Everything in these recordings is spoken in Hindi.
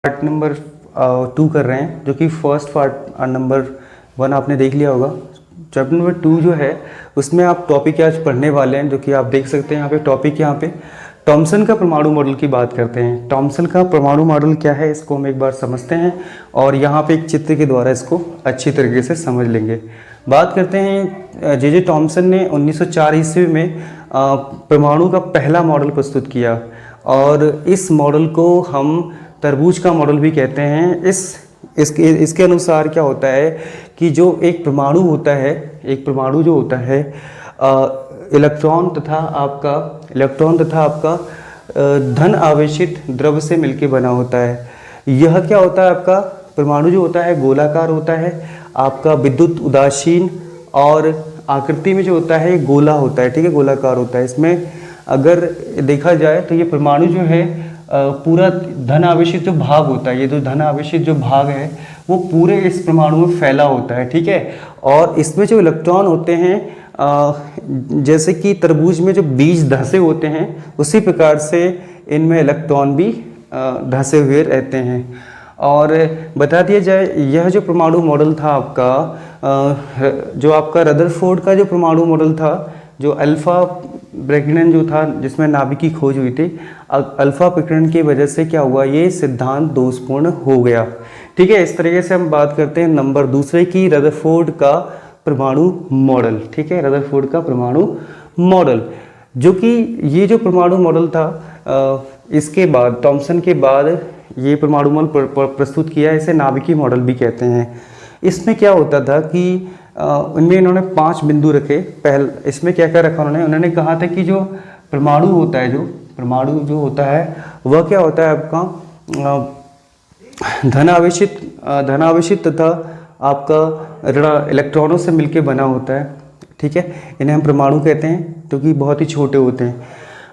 पार्ट नंबर 2 कर रहे हैं, जो कि फर्स्ट पार्ट नंबर 1 आपने देख लिया होगा। चैप्टर नंबर 2 जो है उसमें आप टॉपिक आज पढ़ने वाले हैं, जो कि आप देख सकते हैं यहाँ पे टॉपिक। यहाँ पे थॉमसन का परमाणु मॉडल की बात करते हैं। थॉमसन का परमाणु मॉडल क्या है, इसको हम एक बार समझते हैं और यहाँ पे एक चित्र के द्वारा इसको अच्छी तरीके से समझ लेंगे। बात करते हैं, जे थॉमसन ने 1904 ईस्वी में परमाणु का पहला मॉडल प्रस्तुत किया और इस मॉडल को हम तरबूज का मॉडल भी कहते हैं। इसके अनुसार क्या होता है कि जो एक परमाणु होता है, एक परमाणु जो होता है इलेक्ट्रॉन तथा आपका धन आवेशित द्रव्य से मिलकर बना होता है। यह क्या होता है, आपका परमाणु जो होता है गोलाकार होता है, आपका विद्युत उदासीन और आकृति में जो होता है गोला होता है, ठीक है, गोलाकार होता है। इसमें अगर देखा जाए तो ये परमाणु जो है पूरा धन आवेशित जो भाग होता है, ये जो धन आवेशित जो भाग है वो पूरे इस परमाणु में फैला होता है, ठीक है। और इसमें जो इलेक्ट्रॉन होते हैं, जैसे कि तरबूज में जो बीज धंसे होते हैं उसी प्रकार से इनमें इलेक्ट्रॉन भी धंसे हुए रहते हैं। और बता दिया जाए, यह जो परमाणु मॉडल था आपका, जो आपका रदरफोर्ड का जो परमाणु मॉडल था, जो अल्फा प्रकीर्णन जो था जिसमें नाभिक की खोज हुई थी, अल्फा प्रकीर्णन की वजह से क्या हुआ, ये सिद्धांत दोषपूर्ण हो गया, ठीक है। इस तरीके से हम बात करते हैं नंबर दूसरे की, रदरफोर्ड का परमाणु मॉडल, ठीक है, रदरफोर्ड का परमाणु मॉडल, जो कि ये जो परमाणु मॉडल था इसके बाद थॉमसन के बाद ये परमाणु मॉडल प्रस्तुत किया, इसे नाभिकीय मॉडल भी कहते हैं। इसमें क्या होता था कि उनमें इन्होंने 5 बिंदु रखे। इसमें क्या क्या रखा उन्होंने कहा था कि जो परमाणु होता है, जो परमाणु जो होता है वह क्या होता है आपका धन आवेशित तथा आपका ऋण इलेक्ट्रॉनों से मिलकर बना होता है, ठीक है। इन्हें हम परमाणु कहते हैं, क्योंकि बहुत ही छोटे होते हैं।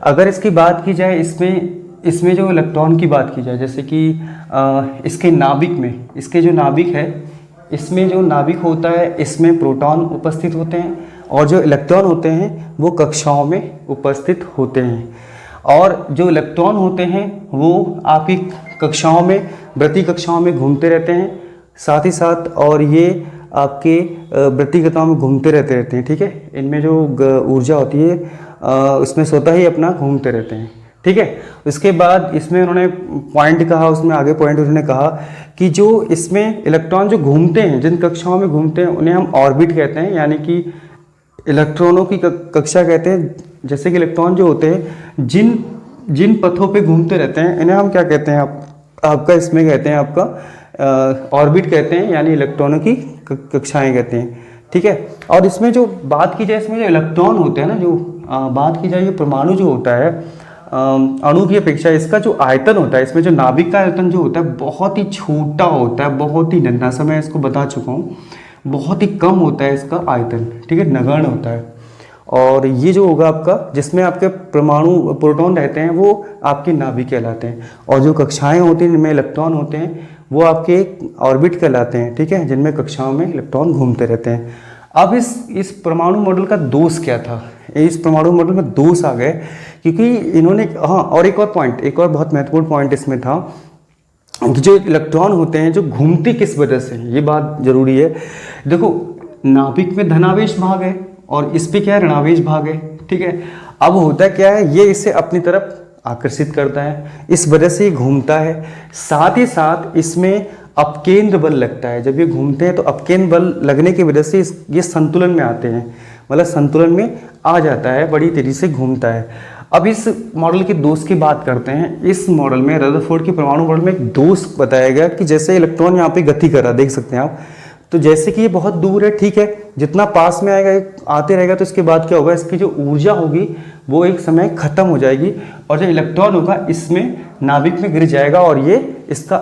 अगर इसकी बात की जाए, इसमें जो इलेक्ट्रॉन की बात की जाए, जैसे कि इसके नाभिक में, इसके जो नाभिक है, इसमें जो नाभिक होता है इसमें प्रोटॉन उपस्थित होते हैं और जो इलेक्ट्रॉन होते हैं वो कक्षाओं में उपस्थित होते हैं। और जो इलेक्ट्रॉन होते हैं वो आपकी कक्षाओं में, वृत्तीय कक्षाओं में घूमते रहते हैं, साथ ही साथ और ये आपके वृत्तीय कक्षाओं में घूमते रहते हैं, ठीक है। इनमें जो ऊर्जा होती है उसमें स्वतः ही अपना घूमते रहते हैं, ठीक है। उसके बाद इसमें उन्होंने पॉइंट कहा, उसमें आगे पॉइंट उन्होंने कहा कि जो इसमें इलेक्ट्रॉन जो घूमते हैं, जिन कक्षाओं में घूमते हैं उन्हें हम ऑर्बिट कहते हैं, यानी कि इलेक्ट्रॉनों की कक्षा कहते हैं। जैसे कि इलेक्ट्रॉन जो होते हैं जिन पथों पे घूमते रहते हैं इन्हें हम क्या कहते हैं, आपका इसमें कहते हैं आपका ऑर्बिट कहते हैं, यानी इलेक्ट्रॉनों की कक्षाएँ कहते हैं, ठीक है। और इसमें जो बात की जाए, इसमें जो इलेक्ट्रॉन होते हैं ना, जो बात की जाए, ये परमाणु जो होता है अणु की अपेक्षा इसका जो आयतन होता है, इसमें जो नाभिक का आयतन जो होता है बहुत ही छोटा होता है, बहुत ही नन्हा सा, मैं इसको बता चुका हूँ, बहुत ही कम होता है इसका आयतन, ठीक है, नगण्य होता है। और ये जो होगा आपका, जिसमें आपके परमाणु प्रोटॉन रहते हैं वो आपके नाभिक कहलाते हैं, और जो कक्षाएं होती हैं जिनमें इलेक्ट्रॉन होते हैं वो आपके ऑर्बिट कहलाते हैं, ठीक है, जिनमें कक्षाओं में इलेक्ट्रॉन घूमते रहते हैं। अब इस परमाणु मॉडल का दोष क्या था, इस परमाणु मॉडल में दोष आ गए क्योंकि इन्होंने, हाँ, और एक और बहुत महत्वपूर्ण पॉइंट इसमें था कि जो इलेक्ट्रॉन होते हैं जो घूमते किस वजह से, ये बात जरूरी है। देखो, नाभिक में धनावेश भाग है और इस पे क्या है, ऋणावेश भाग है, ठीक है। अब होता क्या है, ये इसे अपनी तरफ आकर्षित करता है, इस वजह से ये घूमता है। साथ ही साथ इसमें अपकेंद्र बल लगता है, जब ये घूमते हैं तो अपकेंद्र बल लगने की वजह से ये संतुलन में आते हैं, मतलब संतुलन में आ जाता है, बड़ी तेजी से घूमता है। अब इस मॉडल के दोष की बात करते हैं। इस मॉडल में, रदरफोर्ड के परमाणु मॉडल में एक दोष बताया गया कि जैसे इलेक्ट्रॉन यहाँ पे गति कर रहा है, देख सकते हैं आप, तो जैसे कि ये बहुत दूर है, ठीक है, जितना पास में आएगा, आते रहेगा, तो इसके बाद क्या होगा, इसकी जो ऊर्जा होगी वो एक समय खत्म हो जाएगी और जो इलेक्ट्रॉन होगा इसमें नाभिक में गिर जाएगा और ये इसका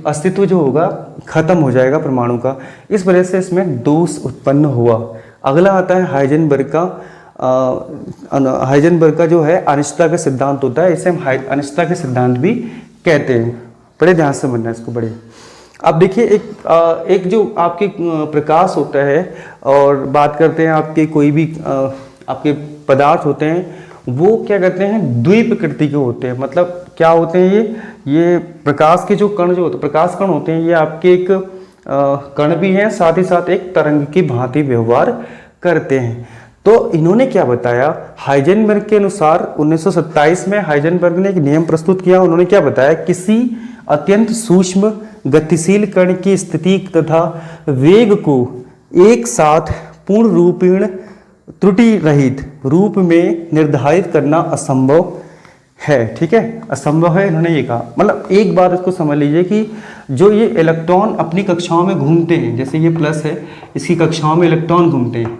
अस्तित्व जो होगा खत्म हो जाएगा परमाणु का। इस वजह से इसमें दोष उत्पन्न हुआ। अगला आता है हाइजेनबर्ग का जो है अनिश्चितता का सिद्धांत होता है, इसे हम अनिश्चितता के सिद्धांत भी कहते हैं। बड़े ध्यान से समझना इसको, बड़े। अब देखिए, एक जो आपके प्रकाश होता है, और बात करते हैं आपके कोई भी आपके पदार्थ होते हैं, वो क्या कहते हैं, द्वीप प्रकृति के होते हैं। मतलब क्या होते हैं ये प्रकाश के जो कण जो होते हैं, प्रकाश कण होते हैं, ये आपके एक कण भी हैं, साथ ही साथ एक तरंग की भांति व्यवहार करते हैं। तो इन्होंने क्या बताया, हाइजेनबर्ग के अनुसार 1927 में हाइजेनबर्ग ने एक नियम प्रस्तुत किया। उन्होंने क्या बताया, किसी अत्यंत सूक्ष्म गतिशील कण की स्थिति तथा वेग को एक साथ पूर्ण रूपेण त्रुटि रहित रूप में निर्धारित करना असंभव है। ठीक है, असंभव है, इन्होंने ये कहा। मतलब एक बात इसको समझ लीजिए कि जो ये इलेक्ट्रॉन अपनी कक्षाओं में घूमते हैं, जैसे ये प्लस है, इसकी कक्षाओं में इलेक्ट्रॉन घूमते हैं,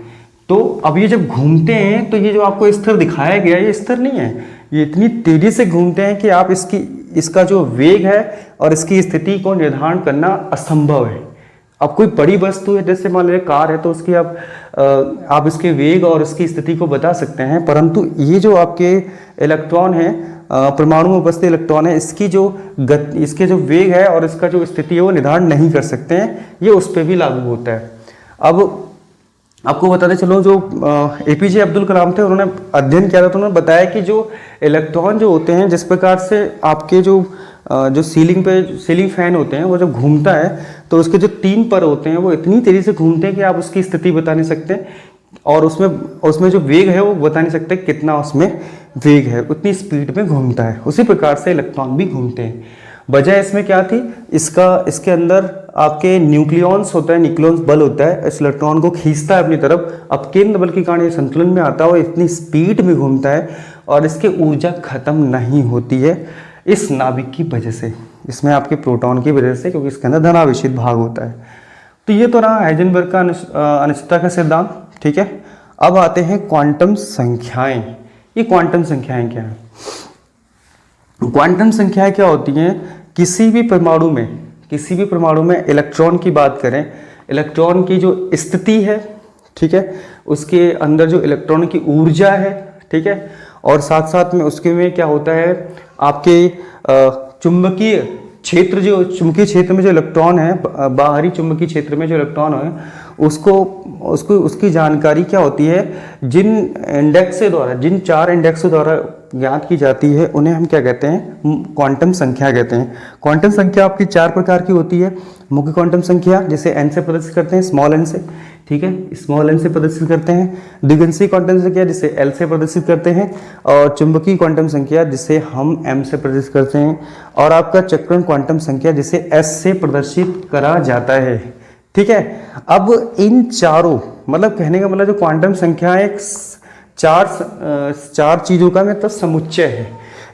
तो अब ये जब घूमते हैं तो ये जो आपको स्थिर दिखाया गया ये स्थिर नहीं है, ये इतनी तेजी से घूमते हैं कि आप इसका जो वेग है और इसकी स्थिति को निर्धारण करना असंभव है। अब कोई बड़ी वस्तु है, जैसे मान लीजिए कार है, तो उसकी आप इसके वेग और इसकी स्थिति को बता सकते हैं, परंतु ये जो आपके इलेक्ट्रॉन है, परमाणु में उपस्थित इलेक्ट्रॉन है, इसके जो वेग है और इसका जो स्थिति है वो निर्धारण नहीं कर सकते हैं। ये उस पर भी लागू होता है। अब आपको बताते चलो, जो एपीजे अब्दुल कलाम थे, उन्होंने अध्ययन किया था, तो उन्होंने बताया कि जो इलेक्ट्रॉन जो होते हैं, जिस प्रकार से आपके जो सीलिंग फैन होते हैं, वो जब घूमता है तो उसके जो 3 पर होते हैं वो इतनी तेजी से घूमते हैं कि आप उसकी स्थिति बता नहीं सकते, और उसमें जो वेग है वो बता नहीं सकते कितना उसमें वेग है, उतनी स्पीड में घूमता है। उसी प्रकार से इलेक्ट्रॉन भी घूमते हैं। वजह इसमें क्या थी, इसके अंदर आपके न्यूक्लियॉन्स होता है, न्यूक्लियॉन्स बल होता है, इस इलेक्ट्रॉन को खींचता है अपनी तरफ। अब केंद्र बल के कारण ये संतुलन में आता है और इतनी स्पीड में घूमता है और इसकी ऊर्जा खत्म नहीं होती है इस नाभिक की वजह से, इसमें आपके प्रोटॉन की वजह से, क्योंकि इसके अंदर धनावेशित भाग होता है। तो ये तो रहा हाइजेनबर्ग का अनिश्चितता का सिद्धांत। ठीक है, अब आते हैं क्वांटम संख्याएं। ये क्वांटम संख्याएं क्या है? क्वांटम संख्याएं क्या होती हैं, किसी भी परमाणु में इलेक्ट्रॉन की बात करें, इलेक्ट्रॉन की जो स्थिति है, ठीक है, उसके अंदर जो इलेक्ट्रॉन की ऊर्जा है, ठीक है, और साथ साथ में उसके में क्या होता है, आपके चुंबकीय क्षेत्र में जो इलेक्ट्रॉन है, बाहरी चुंबकीय क्षेत्र में जो इलेक्ट्रॉन है, उसकी जानकारी क्या होती है, जिन 4 इंडेक्सों द्वारा ज्ञात की जाती है, उन्हें हम क्या कहते हैं, क्वांटम संख्या कहते हैं। क्वांटम संख्या आपकी 4 प्रकार की होती है। मुख्य क्वांटम संख्या जिसे n से प्रदर्शित करते हैं, स्मॉल n से, ठीक है, स्मॉल n से प्रदर्शित करते हैं। द्विगंशीय क्वांटम संख्या जिसे L से प्रदर्शित करते हैं, और चुंबकीय क्वांटम संख्या जिसे हम m से प्रदर्शित करते हैं, और आपका चक्रण क्वांटम संख्या जिसे s से प्रदर्शित करा जाता है। ठीक है, अब इन चारों, मतलब कहने का मतलब जो क्वांटम संख्या एक चार चीज़ों का मतलब समुच्चय है,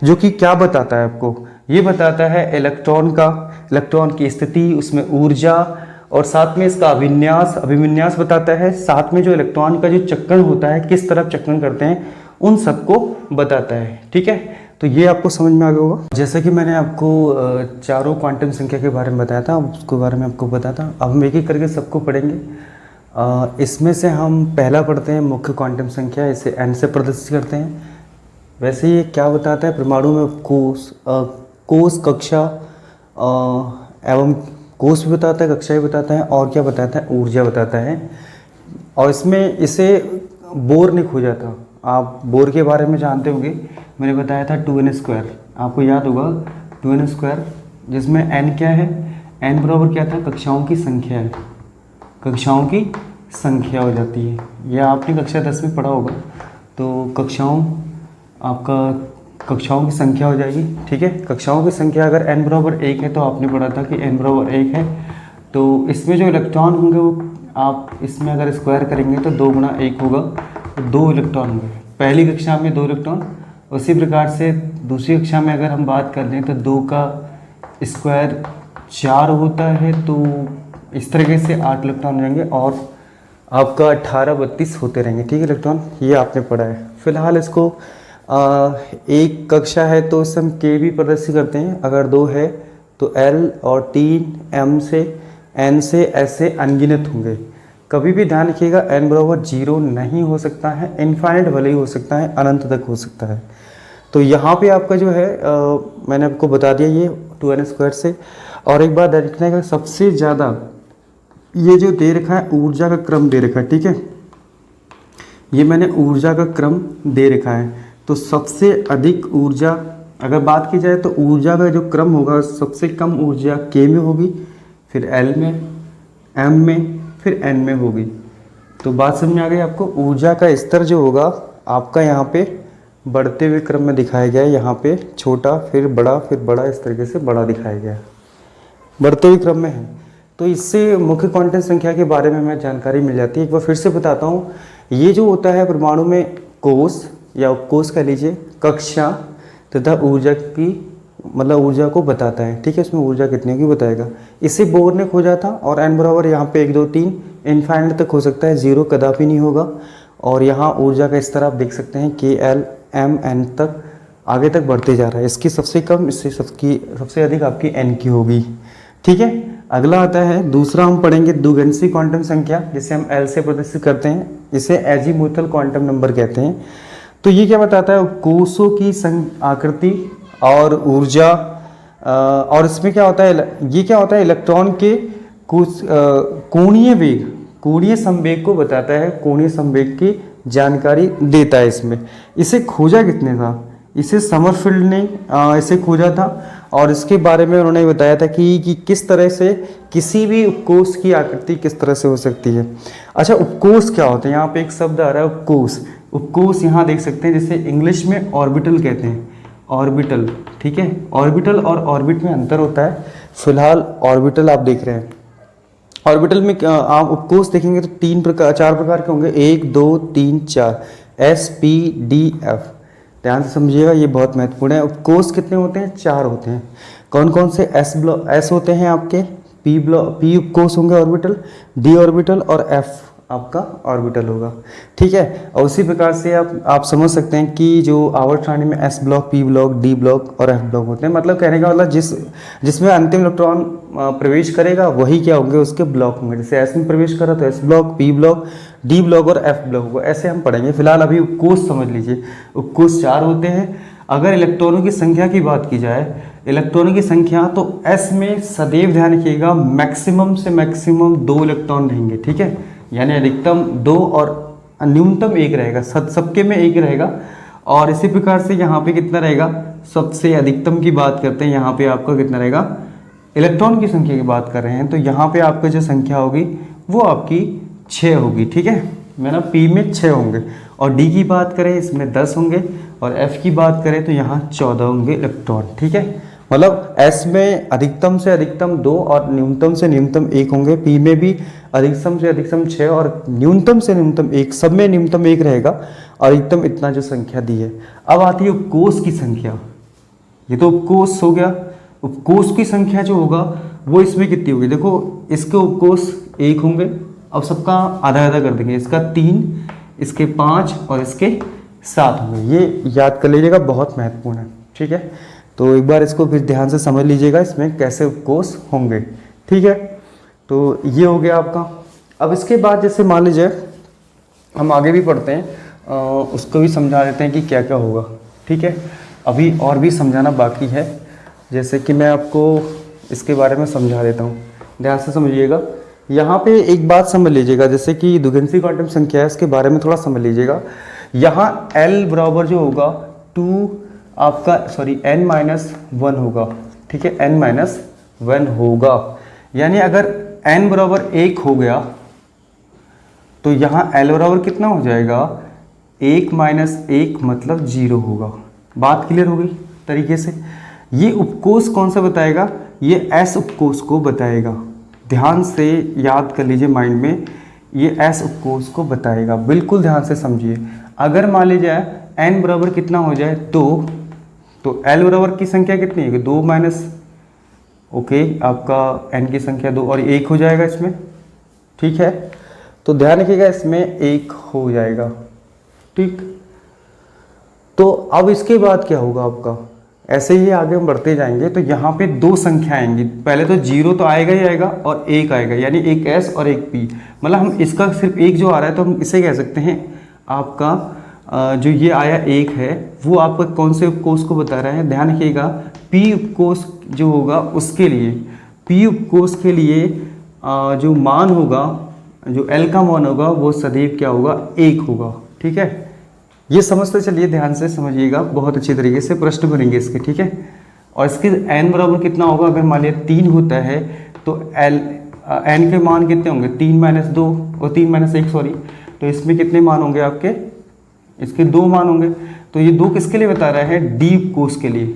जो कि क्या बताता है आपको, ये बताता है इलेक्ट्रॉन की स्थिति, उसमें ऊर्जा, और साथ में इसका अभिविन्यास बताता है, साथ में जो इलेक्ट्रॉन का जो चक्रण होता है, किस तरफ चक्रण करते हैं, उन सबको बताता है। ठीक है, तो ये आपको समझ में आ गया होगा। जैसे कि मैंने आपको चारों क्वांटम संख्या के बारे में बताया था, उसके बारे में आपको बताया था। अब हम एक एक करके सबको पढ़ेंगे। इसमें से हम पहला पढ़ते हैं मुख्य क्वांटम संख्या, इसे n से प्रदर्शित करते हैं। वैसे ये क्या बताता है, परमाणु में कोष, कक्षा एवं कोष भी बताता है, कक्षा भी बताता है, और क्या बताता है, ऊर्जा बताता है। और इसमें इसे बोर ने खोजा था। आप बोर के बारे में जानते होंगे, मैंने बताया था 2n², आपको याद होगा 2n², जिसमें n क्या है, n बराबर क्या था, कक्षाओं की संख्या है, कक्षाओं की संख्या हो जाती है। यह आपने कक्षा 10 में पढ़ा होगा। तो कक्षाओं की संख्या हो जाएगी। ठीक है, कक्षाओं की संख्या अगर n बराबर 1 है, तो आपने पढ़ा था कि n बराबर 1 है, तो इसमें जो इलेक्ट्रॉन होंगे वो आप इसमें अगर स्क्वायर करेंगे तो 2 गुणा 1 होगा, तो 2 इलेक्ट्रॉन होंगे। पहली कक्षा में 2 इलेक्ट्रॉन, उसी प्रकार से दूसरी कक्षा में अगर हम बात कर लें तो 2 का स्क्वायर 4 होता है, तो इस तरीके से 8 इलेक्ट्रॉन रहेंगे, और आपका 18, 32 होते रहेंगे। ठीक है, इलेक्ट्रॉन ये आपने पढ़ा है। फिलहाल इसको एक कक्षा है तो इसे हम k भी प्रदर्शित करते हैं, अगर 2 है तो L, और 3 M से N से ऐसे अनगिनत होंगे। कभी भी ध्यान रखिएगा, n बराबर 0 नहीं हो सकता है, इनफाइनाइट भले ही हो सकता है, अनंत तक हो सकता है। तो यहाँ पे आपका जो है मैंने आपको बता दिया ये 2n² से। और एक बात ध्यान रखना है, सबसे ज़्यादा ये जो दे रखा है ऊर्जा का क्रम दे रखा है। ठीक है, ये मैंने ऊर्जा का क्रम दे रखा है। तो सबसे अधिक ऊर्जा अगर बात की जाए तो ऊर्जा का जो क्रम होगा, सबसे कम ऊर्जा K में होगी, फिर L में, M में, फिर N में होगी। तो बात समझ में आ गई आपको। ऊर्जा का स्तर जो होगा आपका यहाँ पे बढ़ते हुए क्रम में दिखाया गया है, यहाँ पे छोटा फिर बड़ा, इस तरीके से बड़ा दिखाया गया है, बढ़ते हुए क्रम में है। तो इससे मुख्य क्वांटम संख्या के बारे में हमें जानकारी मिल जाती है। एक बार फिर से बताता हूँ, ये जो होता है परमाणु में कोश या उपकोश कह लीजिए, कक्षा तथा ऊर्जा की मतलब ऊर्जा को बताता है, ठीक है। इसमें ऊर्जा कितनी होगी बताएगा। इसे बोर ने खोजा था और n बराबर यहाँ पे 1 2 3 इनफाइनाइट तक हो सकता है, 0 कदापि नहीं होगा। और यहाँ ऊर्जा का स्तर आप देख सकते हैं K L M N तक आगे तक बढ़ते जा रहा है। इसकी सबसे कम, इससे सबसे अधिक आपकी N की होगी, ठीक है। अगला आता है दूसरा, हम पढ़ेंगे द्विगंशी क्वांटम संख्या, जिसे हम L से प्रदर्शित करते हैं, इसे एजीमुथल क्वांटम नंबर कहते हैं। तो ये क्या बताता है, कोषों की आकृति और ऊर्जा, और इसमें क्या होता है, ये क्या होता है, इलेक्ट्रॉन के कुछ कोणीय वेग, कोणीय संवेग को बताता है, कोणीय संवेग की जानकारी देता है इसमें। इसे खोजा किसने था, इसे समरफील्ड ने इसे खोजा था। और इसके बारे में उन्होंने बताया था कि किस तरह से किसी भी उपकोष की आकृति किस तरह से हो सकती है। अच्छा, उपकोष क्या होते हैं, यहाँ पे एक शब्द आ रहा है उपकोष। उपकोष यहाँ देख सकते हैं, जिसे इंग्लिश में ऑर्बिटल कहते हैं, ऑर्बिटल, ठीक है। ऑर्बिटल और ऑर्बिट में अंतर होता है। फिलहाल ऑर्बिटल आप देख रहे हैं। ऑर्बिटल में आप उपकोष देखेंगे तो 4 प्रकार के होंगे, 1 2 3 4, S P D F। ध्यान से समझिएगा, ये बहुत महत्वपूर्ण है। उपकोष कितने होते हैं, 4 होते हैं। कौन कौन से, S होते हैं आपके, P उपकोष होंगे ऑर्बिटल, D ऑर्बिटल और F आपका ऑर्बिटल होगा, ठीक है। और उसी प्रकार से आप समझ सकते हैं कि जो आवर्त सारणी में S block, P block, D block और F ब्लॉक होते हैं। मतलब कहने का मतलब जिसमें अंतिम इलेक्ट्रॉन प्रवेश करेगा वही क्या होंगे, उसके ब्लॉक होंगे। जैसे S में प्रवेश करा तो S block, P block, D block और F ब्लॉक होगा, ऐसे हम पढ़ेंगे। फिलहाल अभी उपकोष समझ लीजिए। उपकोष 4 होते हैं। अगर इलेक्ट्रॉनों की संख्या की बात की जाए, इलेक्ट्रॉनों की संख्या, तो S में सदैव ध्यान रखिएगा मैक्सिमम से मैक्सिमम 2 इलेक्ट्रॉन रहेंगे, ठीक है। यानी अधिकतम 2 और न्यूनतम 1 रहेगा, सबके में 1 रहेगा। और इसी प्रकार से यहाँ पे कितना रहेगा, सबसे अधिकतम की बात करते हैं, यहाँ पे आपका कितना रहेगा, इलेक्ट्रॉन की संख्या की बात कर रहे हैं, तो यहाँ पे आपका जो संख्या होगी वो आपकी 6 होगी, ठीक है। मैं ना P में 6 होंगे, और D की बात करें इसमें 10 होंगे, और F की बात करें तो यहाँ 14 होंगे इलेक्ट्रॉन, ठीक है। मतलब S में अधिकतम से अधिकतम 2 और न्यूनतम से न्यूनतम 1 होंगे। P में भी अधिकतम से अधिकतम 6 और न्यूनतम से न्यूनतम 1, सब में न्यूनतम 1 रहेगा, और अधिकतम इतना जो संख्या दी है। अब आती है उपकोष की संख्या। ये तो उपकोष हो गया। उपकोष की संख्या जो होगा वो इसमें कितनी होगी, देखो इसके उपकोष 1 होंगे, अब सबका आधा आधा कर देंगे, इसका 3, इसके 5 और इसके 7 होंगे। ये याद कर लीजिएगा, बहुत महत्वपूर्ण है, ठीक है। तो एक बार इसको फिर ध्यान से समझ लीजिएगा, इसमें कैसे उपकोष होंगे, ठीक है। तो ये हो गया आपका। अब इसके बाद जैसे मान लीजिए हम आगे भी पढ़ते हैं, उसको भी समझा देते हैं कि क्या क्या होगा, ठीक है। अभी और भी समझाना बाकी है, जैसे कि मैं आपको इसके बारे में समझा देता हूँ, ध्यान से समझिएगा। यहाँ पे एक बात समझ लीजिएगा, जैसे कि द्विगंशी क्वांटम संख्या है, इसके बारे में थोड़ा समझ लीजिएगा। यहाँ L बराबर जो होगा 2 आपका n-1 होगा, ठीक है, n-1 होगा। यानी अगर n बराबर 1 हो गया तो यहाँ L बराबर कितना हो जाएगा, 1 - 1 मतलब 0 होगा। बात क्लियर हो गई तरीके से। ये उपकोष कौन सा बताएगा, ये S उपकोष को बताएगा। ध्यान से याद कर लीजिए माइंड में, ये S उपकोष को बताएगा, बिल्कुल ध्यान से समझिए। अगर मान लीजिए n बराबर कितना हो जाए 2, तो L बराबर की संख्या कितनी है, 2 माइनस, ओके, आपका n की संख्या 2 और 1 हो जाएगा इसमें, ठीक है। तो ध्यान रखिएगा, इसमें 1 हो जाएगा, ठीक। तो अब इसके बाद क्या होगा आपका, ऐसे ही आगे हम बढ़ते जाएंगे। तो यहाँ पे 2 संख्या आएंगी, पहले तो 0 तो आएगा ही आएगा और 1 आएगा, यानी एक S और एक P। मतलब हम इसका सिर्फ 1 जो आ रहा है तो हम इसे कह सकते हैं आपका जो ये आया 1 है वो आपका कौन से उपकोष को बता रहा है। ध्यान रखिएगा, P उपकोष जो होगा उसके लिए, P उपकोष के लिए जो मान होगा, जो L का मान होगा वो सदैव क्या होगा, 1 होगा, ठीक है। ये समझते चलिए, ध्यान से समझिएगा, बहुत अच्छी तरीके से प्रश्न बनेंगे इसके, ठीक है। और इसके n बराबर कितना होगा, अगर मान लिया 3 होता है तो n के मान कितने होंगे, 3 - 2 और 3 - 1 सॉरी, तो इसमें कितने मान होंगे आपके, इसके 2 मान होंगे। तो ये 2 किसके लिए बता रहा है, डीप कोर्स के लिए।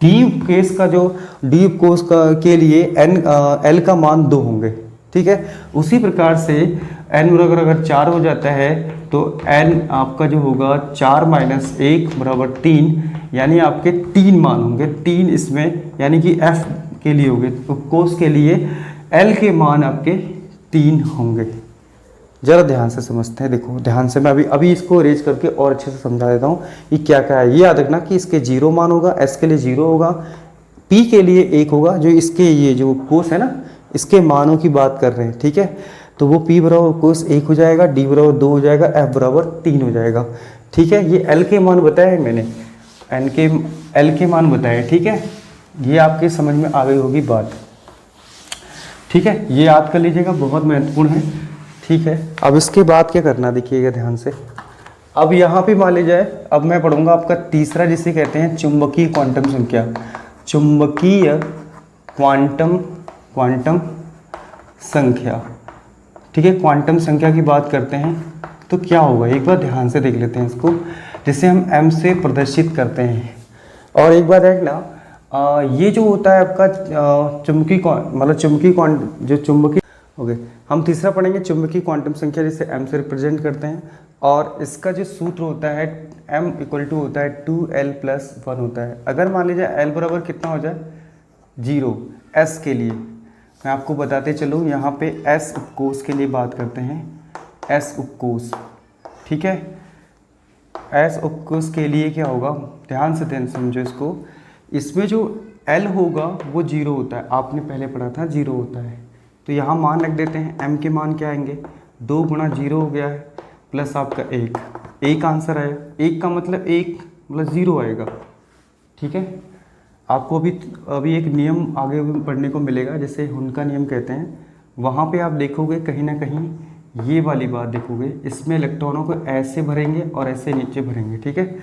डीप केस का जो डीप कोर्स का के लिए l का मान 2 होंगे, ठीक है। उसी प्रकार से n बराबर अगर 4 हो जाता है तो n आपका जो होगा 4 - 1 बराबर 3, यानी आपके 3 मान होंगे, 3 इसमें, यानी कि f के लिए होंगे, तो कोस के लिए l के मान आपके 3 होंगे। जरा ध्यान से समझते हैं, देखो ध्यान से, मैं अभी इसको अरेंज करके और अच्छे से समझा देता हूँ ये क्या क्या है। ये याद रखना कि इसके 0 मान होगा, s के लिए 0 होगा, p के लिए 1 होगा, जो इसके ये जो कोस है ना, इसके मानों की बात कर रहे हैं, ठीक है। तो वो p बराबर कोस 1 हो जाएगा, d बराबर 2 हो जाएगा, f बराबर 3 हो जाएगा, ठीक है। ये l के मान बताए मैंने, l के मान बताए, ठीक है। ये आपके समझ में आ गई होगी बात, ठीक है। ये याद कर लीजिएगा, बहुत महत्वपूर्ण है, ठीक है। अब इसके बाद क्या करना, देखिएगा ध्यान से। अब यहाँ पे मान लीजिए, अब मैं पढ़ूंगा आपका तीसरा, जिसे कहते हैं चुंबकीय क्वांटम संख्या। चुंबकीय क्वांटम संख्या, ठीक है। क्वांटम संख्या की बात करते हैं तो क्या होगा, एक बार ध्यान से देख लेते हैं इसको, जिसे हम m से प्रदर्शित करते हैं। और एक बार देखना, ये जो होता है आपका चुंबकीय जो चुंबकीय, ओके, हम तीसरा पढ़ेंगे चुंबकीय क्वांटम संख्या, जिसे m से रिप्रेजेंट करते हैं। और इसका जो सूत्र होता है m = होता है 2l+1 होता है। अगर मान लीजिए l बराबर कितना हो जाए 0, s के लिए मैं आपको बताते चलूँ, यहाँ पे s उपकोष के लिए बात करते हैं, s उपकोष, ठीक है। s उपकोष के लिए क्या होगा, ध्यान से समझो इसको। इसमें जो l होगा वो 0 होता है, आपने पहले पढ़ा था 0 होता है, तो यहाँ मान रख देते हैं। m के मान क्या आएंगे, 2 × 0 हो गया है, प्लस आपका 1 आंसर आया। 1 का मतलब 1 मतलब 0 आएगा, ठीक है। आपको अभी एक नियम आगे पढ़ने को मिलेगा, जैसे हुन का नियम कहते हैं। वहाँ पे आप देखोगे कहीं ना कहीं ये वाली बात देखोगे, इसमें इलेक्ट्रॉनों को ऐसे भरेंगे और ऐसे नीचे भरेंगे, ठीक है।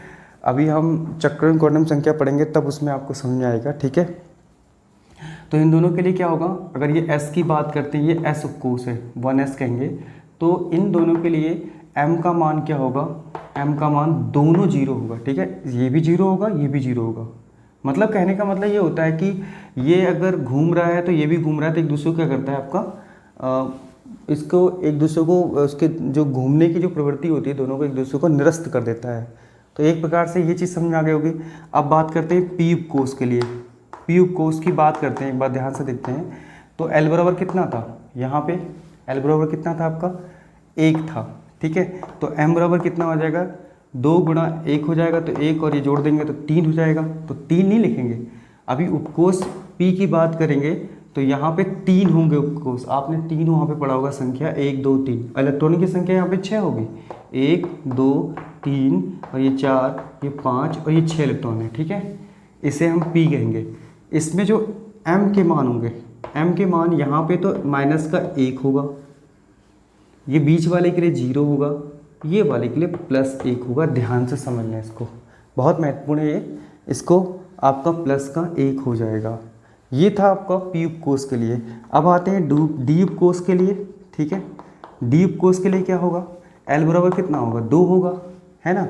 अभी हम चक्रण क्वांटम संख्या पढ़ेंगे तब उसमें आपको समझ में आएगा, ठीक है। तो इन दोनों के लिए क्या होगा, अगर ये s की बात करते हैं, ये s उपकोष है, 1s कहेंगे, तो इन दोनों के लिए m का मान क्या होगा, m का मान दोनों 0 होगा, ठीक है। ये भी 0 होगा, ये भी 0 होगा। मतलब कहने का मतलब ये होता है कि ये अगर घूम रहा है तो ये भी घूम रहा है, तो एक दूसरे को क्या करता है आपका, इसको एक दूसरे को, उसके जो घूमने की जो प्रवृत्ति होती है, दोनों को एक दूसरे को निरस्त कर देता है। तो एक प्रकार से ये चीज़ समझ आ गई होगी। अब बात करते हैं p उपकोष के लिए। p उपकोष की बात करते हैं, एक बार ध्यान से देखते हैं। तो l बराबर कितना था, यहाँ पे l बराबर कितना था आपका, 1 था, ठीक है। तो m बराबर कितना हो जाएगा, 2 × 1 हो जाएगा, तो 1 और ये जोड़ देंगे तो 3 हो जाएगा। तो 3 नहीं लिखेंगे, अभी उपकोष p की बात करेंगे तो यहाँ पे 3 होंगे उपकोष। आपने 3 वहाँ पे पढ़ा होगा संख्या, 1 2 3। इलेक्ट्रॉनों की संख्या यहाँ पे 6 होगी, 1 2 3 और ये 4, ये 5 और ये 6 इलेक्ट्रॉन है, ठीक है। इसे हम p कहेंगे। इसमें जो m के मान होंगे, m के मान यहाँ पे तो -1 होगा, ये बीच वाले के लिए 0 होगा, ये वाले के लिए +1 होगा। ध्यान से समझना इसको, बहुत महत्वपूर्ण है ये, इसको आपका +1 हो जाएगा। ये था आपका p उपकोष के लिए। अब आते हैं d उपकोष के लिए, ठीक है। d उपकोष के लिए क्या होगा, l बराबर कितना होगा, 2 होगा, है ना।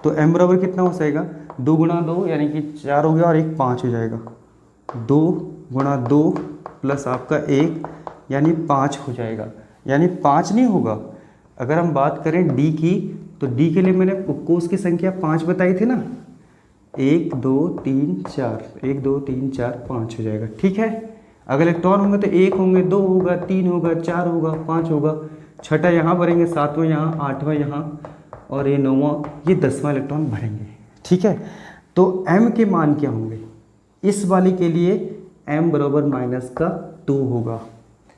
तो m बराबर कितना हो जाएगा, 2 × 2 यानी कि 4 हो गया, और 1 5 हो जाएगा। 2 × 2 प्लस आपका 1 यानी 5 हो जाएगा, यानी 5 नहीं होगा। अगर हम बात करें d की, तो d के लिए मैंने उपकोष की संख्या 5 बताई थी ना, 1 2 3 4, 1 2 3 4 5 हो जाएगा, ठीक है। अगर इलेक्ट्रॉन होंगे तो 1 होंगे, 2 होगा, 3 होगा, 4 होगा, 5 होगा, छठा यहाँ भरेंगे, 7वां यहाँ, 8वां यहाँ, और ये 9वां, ये 10वां इलेक्ट्रॉन भरेंगे, ठीक है। तो m के मान क्या होंगे, इस वाले के लिए m बराबर -2 होगा।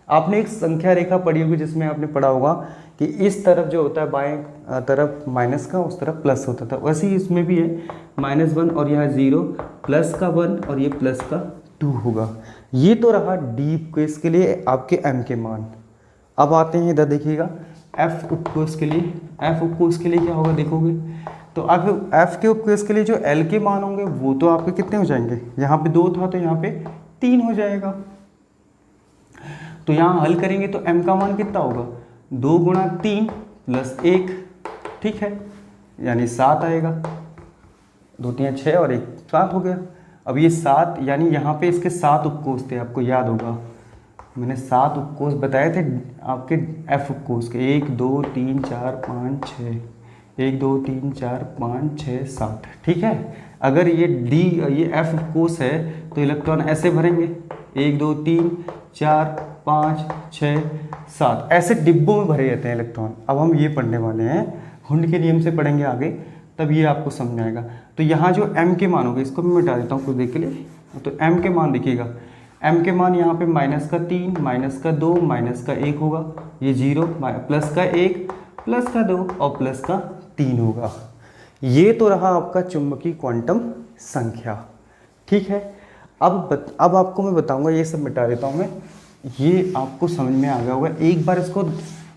आपने एक संख्या रेखा पढ़ी होगी जिसमें आपने पढ़ा होगा कि इस तरफ जो होता है बाएं तरफ माइनस का, उस तरफ प्लस होता था, वैसे ही इसमें भी है -1 और यहाँ 0, प्लस का 1 और ये प्लस का 2 होगा। ये तो रहा डी उपकोष के लिए आपके m के मान। अब आते हैं इधर देखिएगा f उपकोष के लिए। f उपकोष के लिए क्या होगा देखोगे, तो अब एफ के उपकेस के लिए जो एल के मान होंगे वो तो आपके कितने हो जाएंगे, यहाँ पे 2 था तो यहाँ पे 3 हो जाएगा। तो यहाँ हल करेंगे तो m का मान कितना होगा, 2 गुणा 3 प्लस 1, ठीक है, यानी 7 आएगा। 2 3 6 और 1 7 हो गया। अब ये 7 यानी यहाँ पे इसके 7 उपकोष थे, आपको याद होगा मैंने 7 उपकोष बताए थे आपके एफ उपकोष के, 1 2 3 4 5 6, 1 2 3 4 5 6 7, ठीक है। अगर ये डी ये एफ उपकोष है तो इलेक्ट्रॉन ऐसे भरेंगे 1 2 3 4 5 6 7, ऐसे डिब्बों में भरे रहते हैं इलेक्ट्रॉन। अब हम ये पढ़ने वाले हैं, हुंड के नियम से पढ़ेंगे आगे, तब ये आपको समझ आएगा। तो यहाँ जो m के मान होंगे इसको मैं मिटा देता हूँ कुछ देर के लिए। तो m के मान देखिएगा, m के मान यहाँ पे -3 -2 -1 होगा, ये 0 +1 +2 और +3 होगा। ये तो रहा आपका चुंबकीय क्वांटम संख्या, ठीक है। अब आपको मैं बताऊंगा, ये सब मिटा देता हूँ मैं, ये आपको समझ में आ गया होगा। एक बार इसको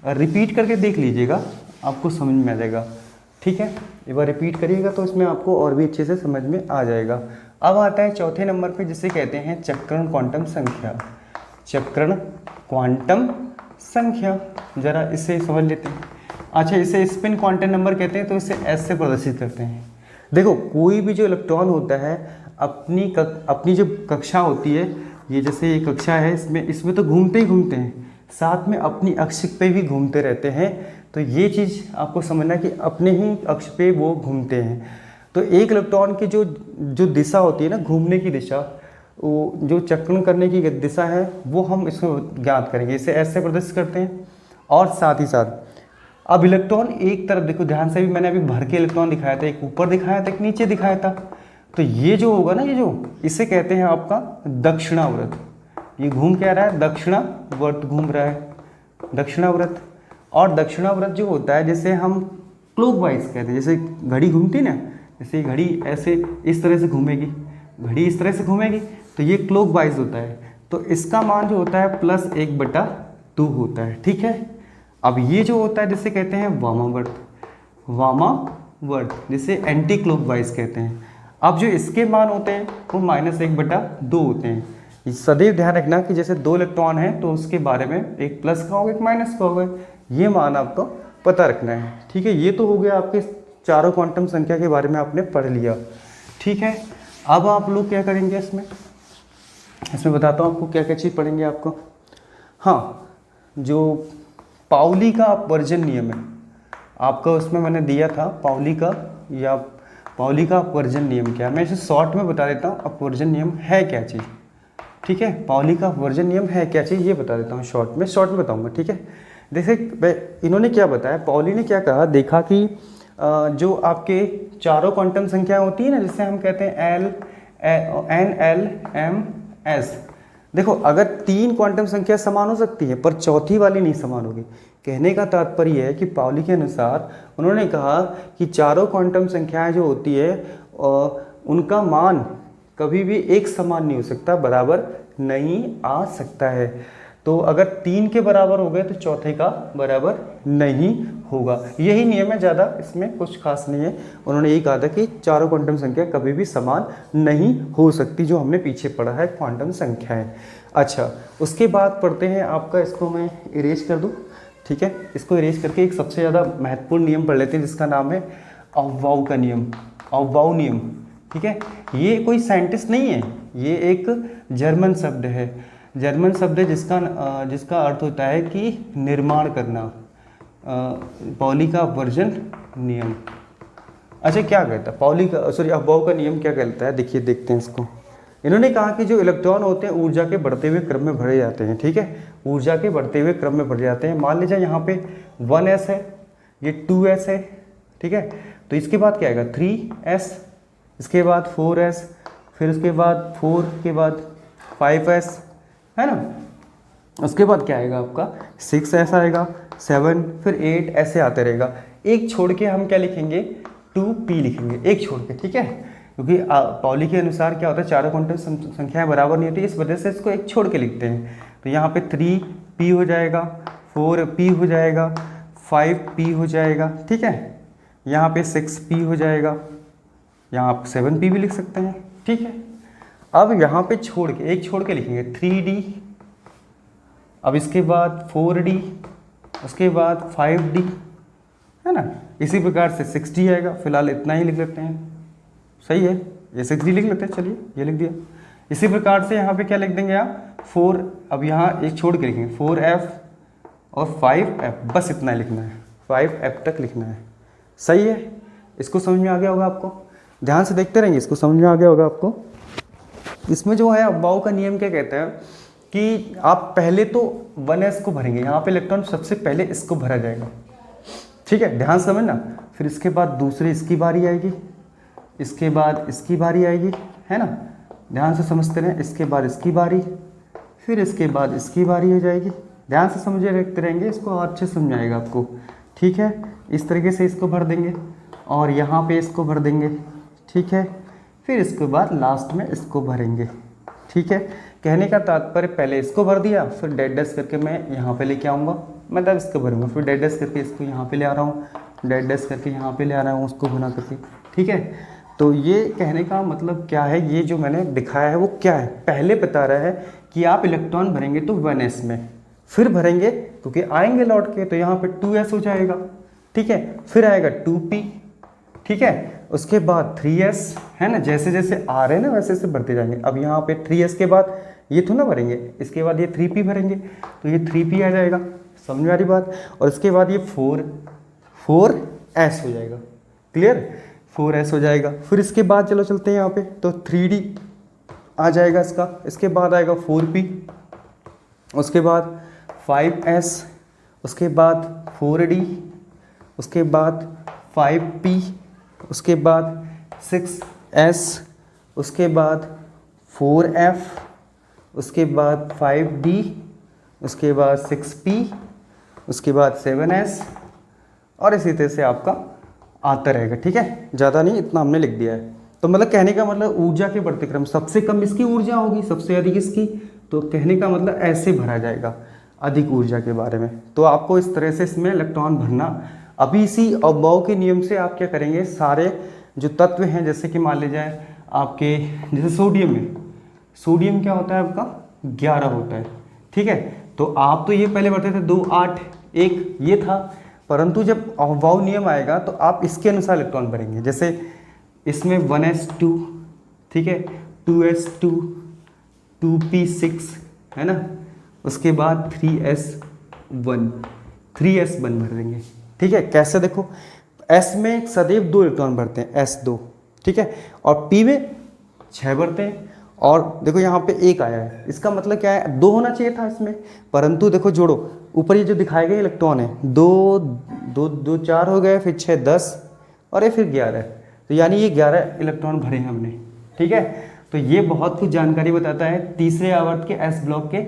रिपीट करके देख लीजिएगा, आपको समझ में आ जाएगा, ठीक है। एक बार रिपीट करिएगा तो इसमें आपको और भी अच्छे से समझ में आ जाएगा। अब आता है चौथे नंबर पे, जिसे कहते हैं चक्रण क्वांटम संख्या। चक्रण क्वांटम संख्या, जरा इसे समझ लेते हैं। अच्छा, इसे स्पिन क्वांटम नंबर कहते हैं, तो इसे एस से प्रदर्शित करते हैं। देखो, कोई भी जो इलेक्ट्रॉन होता है अपनी जो कक्षा होती है, ये जैसे ये कक्षा है, इसमें तो घूमते ही घूमते हैं, साथ में अपनी अक्ष पे भी घूमते रहते हैं। तो ये चीज़ आपको समझना कि अपने ही अक्ष पे वो घूमते हैं। तो एक इलेक्ट्रॉन की जो दिशा होती है ना, घूमने की दिशा, वो जो चक्रण करने की दिशा है, वो हम इसको ज्ञात करेंगे, इसे ऐसे प्रदर्शित करते हैं। और साथ ही साथ अब इलेक्ट्रॉन एक तरफ देखो ध्यान से, भी मैंने अभी भर के इलेक्ट्रॉन दिखाया था, एक ऊपर दिखाया था, एक नीचे दिखाया था। तो ये जो होगा ना, ये जो इसे कहते हैं आपका दक्षिणावर्त। ये घूम क्या रहा है, दक्षिणावर्त घूम रहा है, दक्षिणावर्त। और दक्षिणावर्त जो होता है, जैसे हम क्लॉकवाइज कहते हैं, जैसे घड़ी घूमती ना, जैसे घड़ी ऐसे इस तरह से घूमेगी, घड़ी इस तरह से घूमेगी, तो ये क्लॉकवाइज होता है। तो इसका मान जो होता है +1/2 होता है, ठीक है। अब ये जो होता है जिसे कहते हैं वामावर्त, वामावर्त जिसे एंटी क्लॉकवाइज कहते हैं। अब जो इसके मान होते हैं वो -1/2 होते हैं। सदैव ध्यान रखना कि जैसे 2 इलेक्ट्रॉन हैं तो उसके बारे में एक प्लस का होगा, एक माइनस का होगा, ये मान आपको पता रखना है, ठीक है। ये तो हो गया आपके चारों क्वांटम संख्या के बारे में आपने पढ़ लिया, ठीक है। अब आप लोग क्या करेंगे, इसमें बताता हूँ आपको क्या क्या चीज़ पढ़ेंगे आपको। हाँ, जो पाउली का अपवर्जन नियम है आपका, उसमें मैंने दिया था पाउली का अपवर्जन नियम क्या है। मैं इसे शॉर्ट में बता देता हूँ, अपवर्जन नियम है क्या चीज़, ठीक है। पाउली का अपवर्जन नियम है क्या चीज़, ये बता देता हूँ शॉर्ट में बताऊँगा, ठीक है। जैसे इन्होंने क्या बताया, पाउली ने क्या कहा, देखा कि जो आपके चारों क्वांटम संख्याएं होती है ना, जिससे हम कहते हैं N L M S। देखो, अगर 3 क्वांटम संख्या समान हो सकती है पर चौथी वाली नहीं समान होगी। कहने का तात्पर्य है कि पाउली के अनुसार उन्होंने कहा कि चारों क्वांटम संख्याएं जो होती है उनका मान कभी भी एक समान नहीं हो सकता, बराबर नहीं आ सकता है। तो अगर 3 के बराबर हो गए तो चौथे का बराबर नहीं होगा। यही नियम है, ज़्यादा इसमें कुछ खास नहीं है। उन्होंने यही कहा था कि चारों क्वांटम संख्या कभी भी समान नहीं हो सकती, जो हमने पीछे पढ़ा है क्वांटम संख्याएं। अच्छा, उसके बाद पढ़ते हैं आपका, इसको मैं इरेज कर दूं, ठीक है। इसको इरेज करके एक सबसे ज़्यादा महत्वपूर्ण नियम पढ़ लेते हैं, जिसका नाम है अफवाउ का नियम, अफवाउ नियम, ठीक है। ये कोई साइंटिस्ट नहीं है, ये एक जर्मन शब्द है, जर्मन शब्द है जिसका अर्थ होता है कि निर्माण करना। पाउली का अपवर्जन नियम, अच्छा क्या कहता है पाउली का, अफवाउ का नियम क्या कहता है, देखिए देखते हैं इसको। इन्होंने कहा कि जो इलेक्ट्रॉन होते हैं ऊर्जा के बढ़ते हुए क्रम में भरे जाते हैं, ठीक है, ऊर्जा के बढ़ते हुए क्रम में भरे जाते हैं। मान लीजिए यहाँ पे 1s है, ये 2s है, ठीक है। तो इसके बाद क्या आएगा 3s, इसके बाद 4s, फिर उसके बाद 4 के बाद 5s, है ना। उसके बाद क्या आएगा आपका 6s आएगा, 7, फिर 8, ऐसे आते रहेगा। एक छोड़ के हम क्या लिखेंगे, 2p लिखेंगे, एक छोड़ के, ठीक है। क्योंकि पाउली के अनुसार क्या होता है, चारों क्वांटम संख्याएं बराबर नहीं होती, इस वजह से इसको एक छोड़ के लिखते हैं। तो यहाँ पे 3p हो जाएगा, 4p हो जाएगा, 5p हो जाएगा, ठीक है। यहाँ पे 6p हो जाएगा, यहाँ आप 7p भी लिख सकते हैं, ठीक है। अब यहाँ पे छोड़ के एक छोड़ के लिखेंगे 3d, अब इसके बाद 4d, उसके बाद 5d, है ना। इसी प्रकार से 6d आएगा, फिलहाल इतना ही लिख लेते हैं, सही है, ये 6d लिख लेते हैं, चलिए ये लिख दिया। इसी प्रकार से यहाँ पे क्या लिख देंगे आप 4, अब यहाँ एक छोड़ के लिखेंगे 4f और 5f, बस इतना लिखना है, 5f तक लिखना है, सही है। इसको समझ में आ गया होगा आपको, ध्यान से देखते रहेंगे, इसको समझ में आ गया होगा आपको। इसमें जो है अबाव का नियम क्या कहता है कि आप पहले तो 1s को भरेंगे, यहाँ पे इलेक्ट्रॉन सबसे पहले इसको भरा जाएगा, ठीक है, ध्यान से समझना। फिर इसके बाद दूसरे इसकी बारी आएगी, इसके बाद इसकी बारी आएगी, है ना, ध्यान से समझते रहें। इसके बाद इसकी बारी, फिर इसके बाद इसकी बारी हो जाएगी, ध्यान से समझे रखते रहेंगे, इसको अच्छे समझ आएगा आपको, ठीक है। इस तरीके से इसको भर देंगे और यहाँ पे इसको भर देंगे, ठीक है। फिर इसके बाद लास्ट में इसको भरेंगे, ठीक है। कहने का तात्पर्य पहले इसको भर दिया, फिर डेड डैश करके मैं यहाँ पे लेके आऊँगा, मतलब इसको भरूँगा, फिर डेड डैश करके इसको यहाँ पे ले आ रहा हूँ, डेड डैश करके यहाँ पे ले आ रहा हूँ, उसको गुना करके, ठीक है। तो ये कहने का मतलब क्या है, ये जो मैंने दिखाया है वो क्या है, पहले बता रहा है कि आप इलेक्ट्रॉन भरेंगे तो 1s में, फिर भरेंगे क्योंकि आएंगे लौट के तो यहाँ पे 2s हो जाएगा, ठीक है। फिर आएगा 2p, ठीक है, उसके बाद 3s, है ना, जैसे जैसे आ रहे हैं ना वैसे वैसे भरते जाएंगे। अब यहाँ पे 3s के बाद ये तो ना भरेंगे, इसके बाद ये 3p भरेंगे तो ये 3p आ जाएगा, समझ में आ रही बात। और इसके बाद ये 4s हो जाएगा, क्लियर, 4s हो जाएगा। फिर इसके बाद चलो चलते हैं यहाँ पे, तो 3d आ जाएगा इसका, इसके बाद आएगा 4p, उसके बाद 5s, उसके बाद 4d, उसके बाद 5p, उसके बाद 6s, उसके बाद 4f, उसके बाद 5d, उसके बाद 6p, उसके बाद 7s, और इसी तरह से आपका आता रहेगा, ठीक है। ज़्यादा नहीं, इतना हमने लिख दिया है। तो मतलब कहने का मतलब ऊर्जा के बढ़ते क्रम, सबसे कम इसकी ऊर्जा होगी, सबसे अधिक इसकी, तो कहने का मतलब ऐसे भरा जाएगा अधिक ऊर्जा के बारे में। तो आपको इस तरह से इसमें इलेक्ट्रॉन भरना। अभी इसी अबाव के नियम से आप क्या करेंगे, सारे जो तत्व हैं, जैसे कि मान लीजिए आपके जैसे सोडियम में, सोडियम क्या होता है आपका 11 होता है, ठीक है। तो आप तो ये पहले बढ़ते थे 2 8 1 ये था, परंतु जब अबाव नियम आएगा तो आप इसके अनुसार इलेक्ट्रॉन भरेंगे। जैसे इसमें 1s2, ठीक है, 2s2, 2p6, है ना, उसके बाद 3s1 भर देंगे, ठीक है। कैसे देखो, s में सदैव 2 इलेक्ट्रॉन भरते हैं, s2, ठीक है, और p में 6 भरते हैं। और देखो यहाँ पे 1 आया है, इसका मतलब क्या है, 2 होना चाहिए था इसमें, परंतु देखो जोड़ो, ऊपर ये जो दिखाए गए इलेक्ट्रॉन है 2 2 2 4 हो गए, फिर 6 10 और ये फिर 11, तो यानी ये 11 इलेक्ट्रॉन भरे हैं हमने, ठीक है। तो ये बहुत कुछ जानकारी बताता है, तीसरे आवर्त के s ब्लॉक के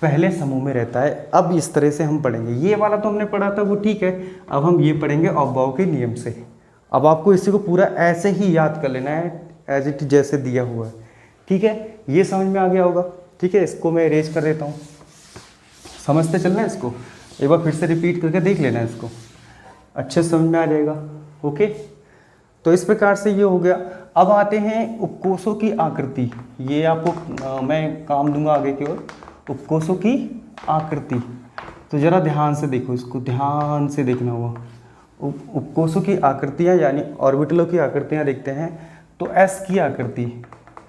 पहले समूह में रहता है। अब इस तरह से हम पढ़ेंगे, ये वाला तो हमने पढ़ा था वो ठीक है, अब हम ये पढ़ेंगे अबाव के नियम से। अब आपको इसी को पूरा ऐसे ही याद कर लेना है, एज इट जैसे दिया हुआ है, ठीक है। ये समझ में आ गया होगा, ठीक है। इसको मैं इरेज कर देता हूँ, समझते चलना है इसको, एक बार फिर से रिपीट करके देख लेना है इसको, अच्छे समझ में आ जाएगा, ओके। तो इस प्रकार से ये हो गया। अब आते हैं उपकोषों की आकृति, ये आपको मैं काम दूंगा आगे की ओर, उपकोषों की आकृति। तो ज़रा ध्यान से देखो, इसको ध्यान से देखना होगा। उपकोषों की आकृतियाँ यानी ऑर्बिटलों की आकृतियाँ देखते हैं। तो एस की आकृति,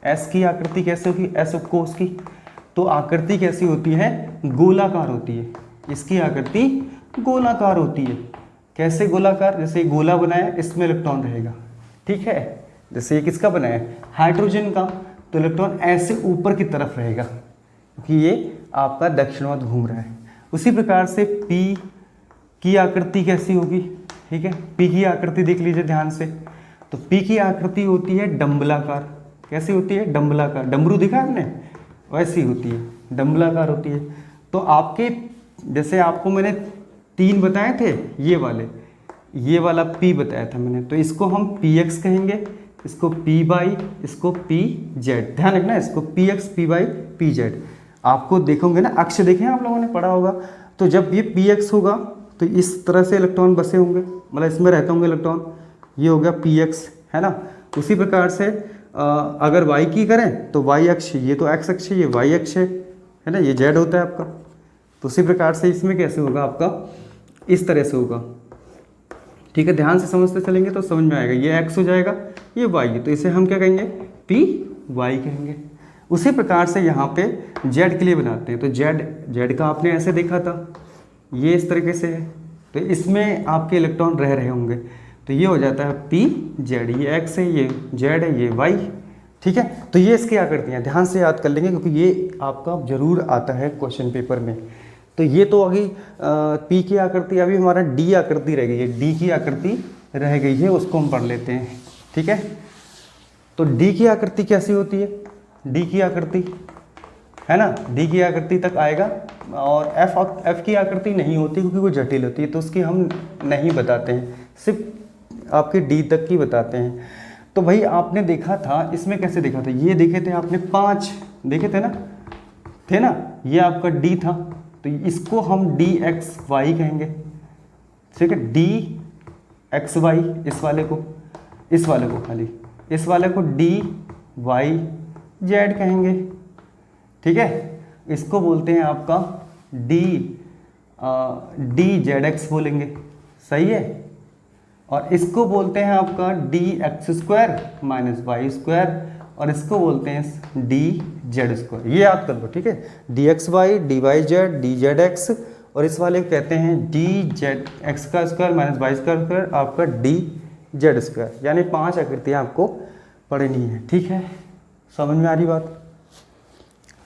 एस की आकृति कैसे होगी, एस उपकोष की, तो आकृति कैसी होती है, गोलाकार होती है। इसकी आकृति गोलाकार होती है। कैसे गोलाकार, जैसे गोला बनाया, इसमें इलेक्ट्रॉन रहेगा, ठीक है। जैसे ये किसका बनाया है, हाइड्रोजन का, तो इलेक्ट्रॉन ऐसे ऊपर की तरफ रहेगा क्योंकि ये आपका दक्षिणावर्त घूम रहा है। उसी प्रकार से पी की आकृति कैसी होगी, ठीक है। पी की आकृति देख लीजिए ध्यान से, तो पी की आकृति होती है डम्बलाकार। कैसी होती है, डम्बलाकार, डमरू दिखा आपने, वैसी होती है, डम्बलाकार होती है। तो आपके जैसे आपको मैंने 3 बताए थे, ये वाला P बताया था मैंने, तो इसको हम PX कहेंगे, इसको P बाई, इसको PZ, ध्यान रखना, इसको PX P बाई PZ। आपको देखोगे ना, अक्ष देखें आप लोगों ने पढ़ा होगा, तो जब ये PX होगा तो इस तरह से इलेक्ट्रॉन बसे होंगे, मतलब इसमें रहते होंगे इलेक्ट्रॉन, ये हो गया पी एक्स, है ना। उसी प्रकार से अगर y की करें तो y अक्ष, ये तो x अक्ष है, ये y अक्ष है ना, ये z होता है आपका। तो उसी प्रकार से इसमें कैसे होगा आपका, इस तरह से होगा, ठीक है। ध्यान से समझते चलेंगे तो समझ में आएगा। ये x हो जाएगा, ये y है, तो इसे हम क्या कहेंगे, पी वाई कहेंगे। उसी प्रकार से यहाँ पे z के लिए बनाते हैं, तो z का आपने ऐसे देखा था, ये इस तरीके से है, तो इसमें आपके इलेक्ट्रॉन रह रहे होंगे, तो ये हो जाता है पी जेड, ये x है, ये z है, ये y, ठीक है। तो ये इसकी आकृतियाँ ध्यान से याद कर लेंगे, क्योंकि ये आपका जरूर आता है क्वेश्चन पेपर में। तो ये तो अभी पी की आकृति, अभी हमारा डी आकृति रह गई है, डी की आकृति रह गई है, उसको हम पढ़ लेते हैं, ठीक है। तो डी की आकृति कैसी होती है, डी की आकृति, है ना, डी की आकृति तक आएगा, और एफ की आकृति नहीं होती क्योंकि वो जटिल होती है, तो उसकी हम नहीं बताते हैं, सिर्फ आपके डी तक की बताते हैं। तो भाई आपने देखा था, इसमें कैसे देखा था, ये देखे थे आपने 5 देखे थे ना, ये आपका डी था, तो इसको हम डी एक्स वाई कहेंगे, ठीक है, डी एक्स वाई, इस वाले को खाली, इस वाले को डी वाई जेड कहेंगे, ठीक है। इसको बोलते हैं आपका डी जेड एक्स बोलेंगे, सही है। और इसको बोलते हैं आपका D X square minus Y square, और इसको बोलते हैं डी जेड स्क्वायर, ये याद कर लो, ठीक है। D X Y, D Y Z, D Z X, और इस वाले को कहते हैं डी जेड एक्स का स्क्वायर माइनस वाई स्क्वायर, आपका डी जेड स्क्वायर, यानी 5 आकृतियाँ आपको पढ़नी है, ठीक है। समझ में आ रही बात,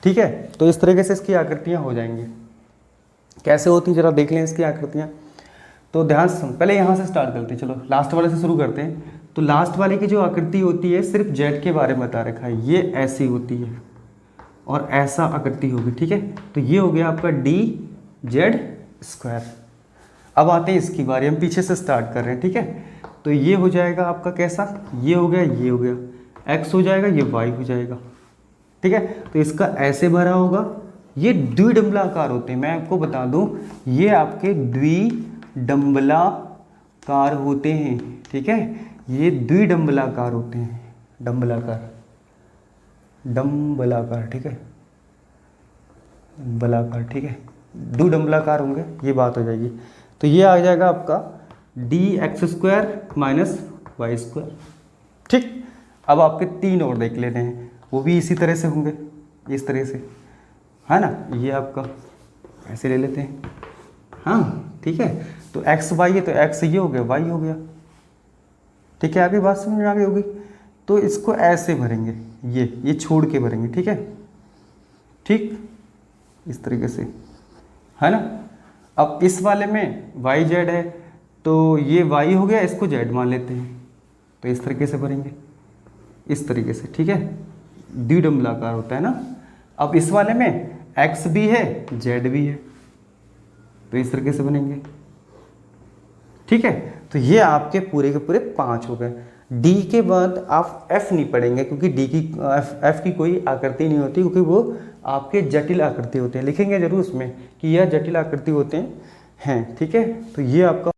ठीक है। तो इस तरीके से इसकी आकृतियाँ हो जाएंगी। कैसे होती हैं जरा देख लें इसकी आकृतियाँ। तो ध्यान से पहले यहाँ से स्टार्ट करते हैं, चलो लास्ट वाले से शुरू करते हैं। तो लास्ट वाले की जो आकृति होती है, सिर्फ जेड के बारे में बता रखा है, ये ऐसी होती है और ऐसा आकृति होगी, ठीक है। तो ये हो गया आपका डी जेड स्क्वायर। अब आते हैं इसकी बारी, हम पीछे से स्टार्ट कर रहे हैं, ठीक है। तो ये हो जाएगा आपका कैसा, ये हो गया, एक्स हो जाएगा, ये वाई हो जाएगा, ठीक है। तो इसका ऐसे भरा होगा, ये द्विडंबलाकार होते हैं, मैं आपको बता दूं, ये आपके द्विडंबलाकार होते हैं, ठीक है। ये द्विडंबलाकार होते हैं, डंबलाकार, ठीक है, बलाकार, ठीक है, द्विडंबलाकार होंगे, ये बात हो जाएगी। तो ये आ जाएगा आपका D X square minus Y square, ठीक। अब आपके 3 और देख लेते हैं, वो भी इसी तरह से होंगे, इस तरह से, है ना। ये आपका ऐसे ले लेते हैं, हाँ, ठीक है। तो एक्स वाई है, तो एक्स ये हो गया, वाई हो गया, ठीक है। आगे बात समझ में आ गई होगी। तो इसको ऐसे भरेंगे, ये छोड़ के भरेंगे, ठीक है, ठीक, इस तरीके से, है ना। अब इस वाले में वाई जेड है, तो ये वाई हो गया, इसको जेड मान लेते हैं, तो इस तरीके से भरेंगे, इस तरीके से, ठीक है। द्विडंबलाकार होता है ना। अब इस वाले में एक्स भी है, जेड भी है, तो इस तरीके से बनेंगे, ठीक है। तो ये आपके पूरे के पूरे 5 हो गए। डी के बाद आप एफ नहीं पढ़ेंगे, क्योंकि डी की एफ की कोई आकृति नहीं होती, क्योंकि वो आपके जटिल आकृति होते हैं। लिखेंगे जरूर उसमें कि यह जटिल आकृति होते हैं, ठीक है। तो ये आपका